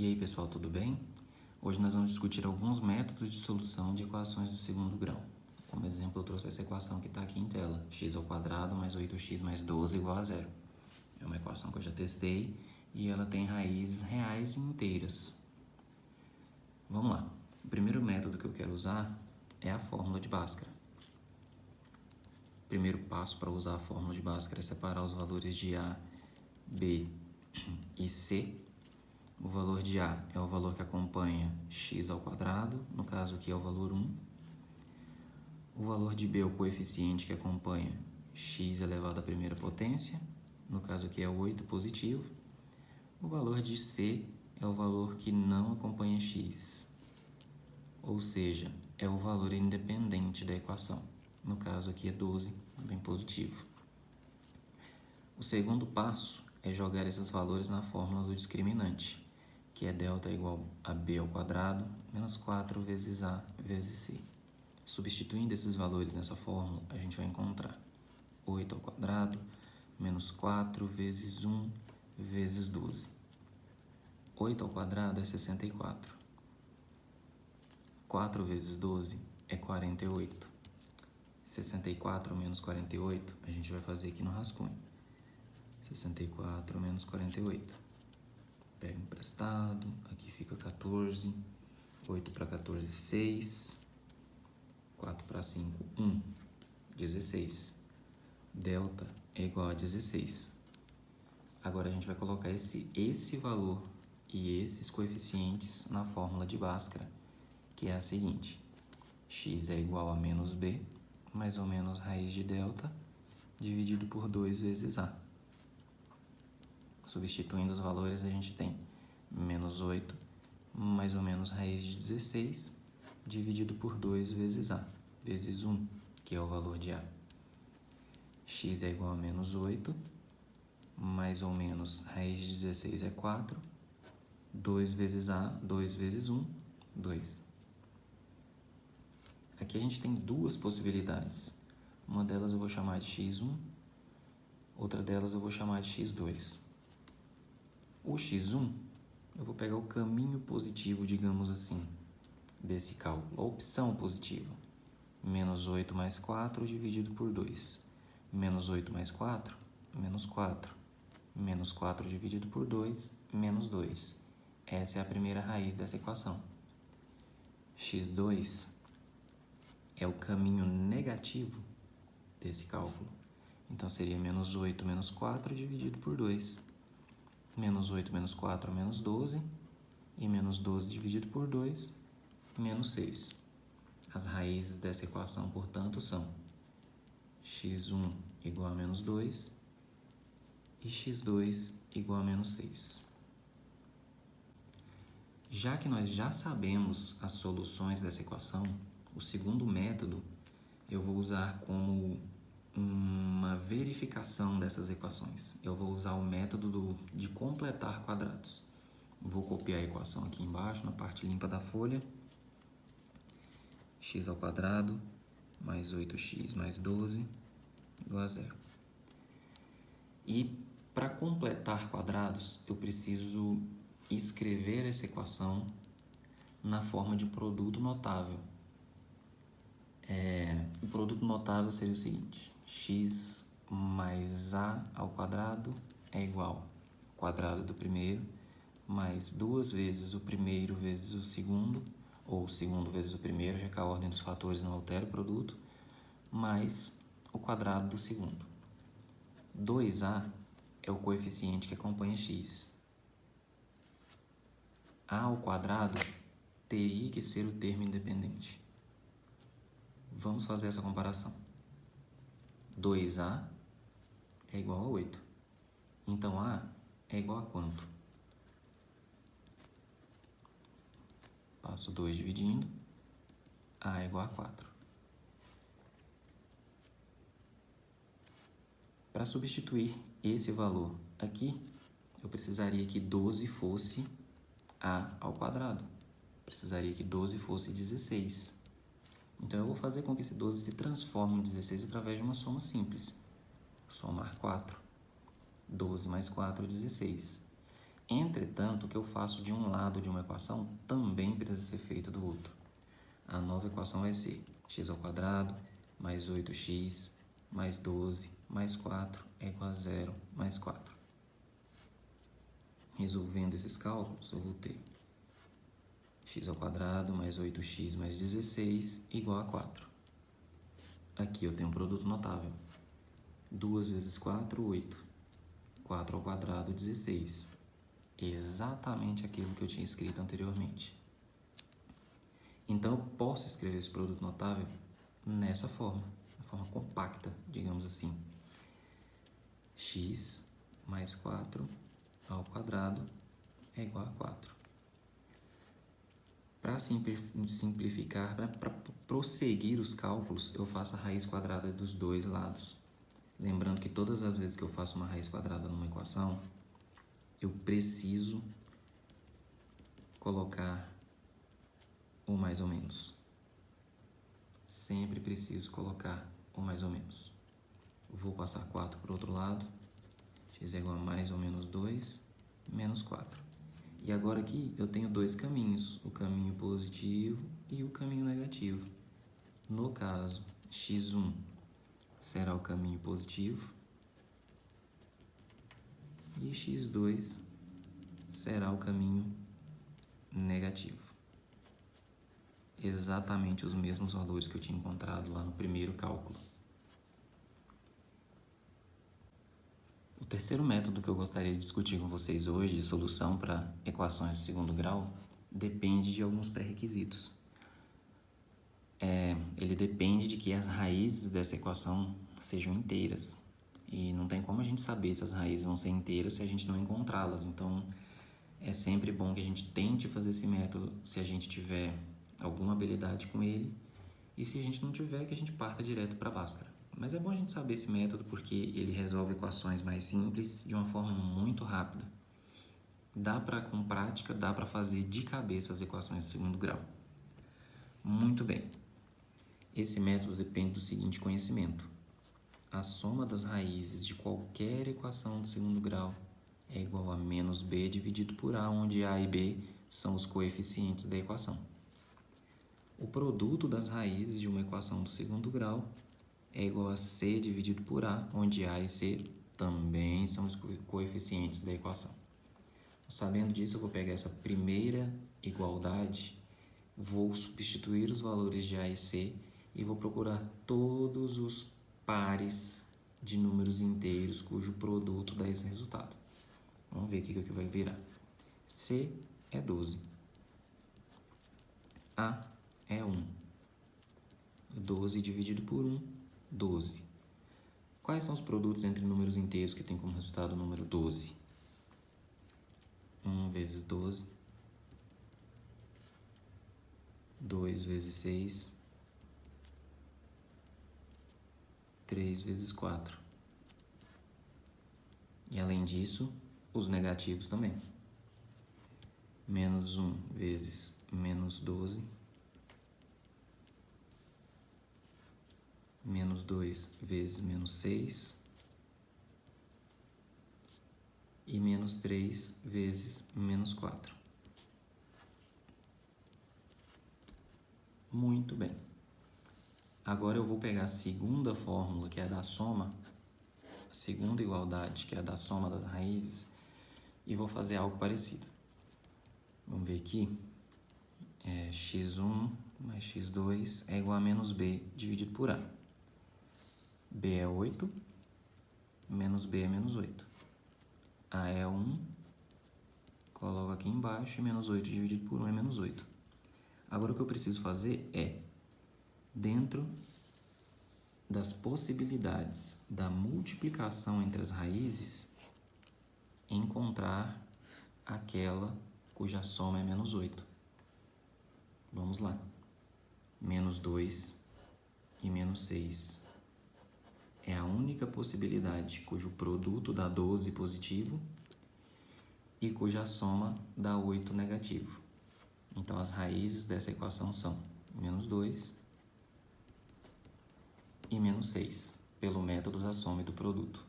E aí pessoal, tudo bem? Hoje nós vamos discutir alguns métodos de solução de equações do segundo grau. Como exemplo, eu trouxe essa equação que está aqui em tela, x² mais 8x mais 12 igual a zero. É uma equação que eu já testei e ela tem raízes reais e inteiras. Vamos lá. O primeiro método que eu quero usar é a fórmula de Bhaskara. O primeiro passo para usar a fórmula de Bhaskara é separar os valores de A, B e C. O valor de A é o valor que acompanha x², no caso aqui é o valor 1. O valor de B é o coeficiente que acompanha x elevado à primeira potência, no caso aqui é 8 positivo. O valor de C é o valor que não acompanha x, ou seja, é o valor independente da equação. No caso aqui é 12, bem positivo. O segundo passo é jogar esses valores na fórmula do discriminante, que é delta igual a b² menos 4 vezes a vezes c. Substituindo esses valores nessa fórmula, a gente vai encontrar 8² menos 4 vezes 1 vezes 12. 8² é 64. 4 vezes 12 é 48. 64 menos 48, a gente vai fazer aqui no rascunho. 64 menos 48. Pega emprestado, aqui fica 14. 8 para 14, 6. 4 para 5, 1. 16. Delta é igual a 16. Agora a gente vai colocar esse valor e esses coeficientes na fórmula de Bhaskara, que é a seguinte: x é igual a menos b, mais ou menos raiz de delta, dividido por 2 vezes a. Substituindo os valores, a gente tem menos 8, mais ou menos raiz de 16, dividido por 2 vezes a, vezes 1, que é o valor de a. X é igual a menos 8, mais ou menos raiz de 16 é 4, 2 vezes a, 2 vezes 1, 2. Aqui a gente tem duas possibilidades. Uma delas eu vou chamar de x1, outra delas eu vou chamar de x2. O x1, eu vou pegar o caminho positivo, digamos assim, desse cálculo, a opção positiva. Menos 8 mais 4 dividido por 2. Menos 8 mais 4, menos 4. Menos 4 dividido por 2, menos 2. Essa é a primeira raiz dessa equação. x2 é o caminho negativo desse cálculo. Então, seria menos 8 menos 4 dividido por 2. Menos 8 menos 4, menos 12. E menos 12 dividido por 2, menos 6. As raízes dessa equação, portanto, são x1 igual a menos 2 e x2 igual a menos 6. Já que nós já sabemos as soluções dessa equação, o segundo método eu vou usar como uma verificação dessas equações. Eu vou usar o método de completar quadrados. Vou copiar a equação aqui embaixo, na parte limpa da folha. x² mais 8x mais 12 igual a zero. E para completar quadrados, eu preciso escrever essa equação na forma de produto notável. O produto notável seria o seguinte: x mais a ao quadrado é igual ao quadrado do primeiro, mais 2 vezes o primeiro vezes o segundo, ou o segundo vezes o primeiro, já que a ordem dos fatores não altera o produto, mais o quadrado do segundo. 2a é o coeficiente que acompanha x. A ao quadrado teria que ser o termo independente. Vamos fazer essa comparação. 2a é igual a 8. Então, a é igual a quanto? Passo 2 dividindo. A é igual a 4. Para substituir esse valor aqui, eu precisaria que 12 fosse a ao quadrado. Precisaria que 12 fosse 16. Então, eu vou fazer com que esse 12 se transforme em 16 através de uma soma simples. Somar 4. 12 mais 4, 16. Entretanto, o que eu faço de um lado de uma equação também precisa ser feito do outro. A nova equação vai ser x² mais 8x mais 12 mais 4 é igual a 0 mais 4. Resolvendo esses cálculos, eu vou ter x² mais 8x mais 16 igual a 4. Aqui eu tenho um produto notável. 2 vezes 4, 8. 4², 16. Exatamente aquilo que eu tinha escrito anteriormente. Então, eu posso escrever esse produto notável nessa forma, de forma compacta, digamos assim. X mais 4 ao quadrado é igual a 4. Para simplificar, para prosseguir os cálculos, eu faço a raiz quadrada dos dois lados. Lembrando que todas as vezes que eu faço uma raiz quadrada numa equação, eu preciso colocar o mais ou menos. Sempre preciso colocar o mais ou menos. Vou passar 4 para o outro lado. X é igual a mais ou menos 2, menos 4. E agora aqui eu tenho dois caminhos, o caminho positivo e o caminho negativo. No caso, x1 será o caminho positivo e x2 será o caminho negativo. Exatamente os mesmos valores que eu tinha encontrado lá no primeiro cálculo. O terceiro método que eu gostaria de discutir com vocês hoje, de solução para equações de segundo grau, depende de alguns pré-requisitos. Ele depende de que as raízes dessa equação sejam inteiras. E não tem como a gente saber se as raízes vão ser inteiras se a gente não encontrá-las. Então, é sempre bom que a gente tente fazer esse método se a gente tiver alguma habilidade com ele. E se a gente não tiver, que a gente parta direto para a Bhaskara. Mas é bom a gente saber esse método porque ele resolve equações mais simples de uma forma muito rápida. Com prática, dá para fazer de cabeça as equações de segundo grau. Muito bem. Esse método depende do seguinte conhecimento. A soma das raízes de qualquer equação de segundo grau é igual a menos b dividido por a, onde a e b são os coeficientes da equação. O produto das raízes de uma equação do segundo grau é igual a c dividido por a, onde a e c também são os coeficientes da equação. Sabendo disso, eu vou pegar essa primeira igualdade, vou substituir os valores de a e c e vou procurar todos os pares de números inteiros cujo produto dá esse resultado. Vamos ver o que vai virar. C é 12. A é 1. 12 dividido por 1, 12. Quais são os produtos entre números inteiros que tem como resultado o número 12? 1 vezes 12. 2 vezes 6. 3 vezes 4. E além disso, os negativos também. Menos 1 vezes menos 12. Menos 2 vezes menos 6. E menos 3 vezes menos 4. Muito bem. Agora eu vou pegar a segunda fórmula, que é a da soma, a segunda igualdade, que é a da soma das raízes, e vou fazer algo parecido. Vamos ver aqui. X1 mais x2 é igual a menos b dividido por a. b é 8, menos b é menos 8. A é 1, coloco aqui embaixo, e menos 8 dividido por 1 é menos 8. Agora o que eu preciso fazer é, dentro das possibilidades da multiplicação entre as raízes, encontrar aquela cuja soma é menos 8. Vamos lá. Menos 2 e menos 6 é a única possibilidade cujo produto dá 12 positivo e cuja soma dá 8 negativo. Então, as raízes dessa equação são menos 2 e menos 6, pelo método da soma e do produto.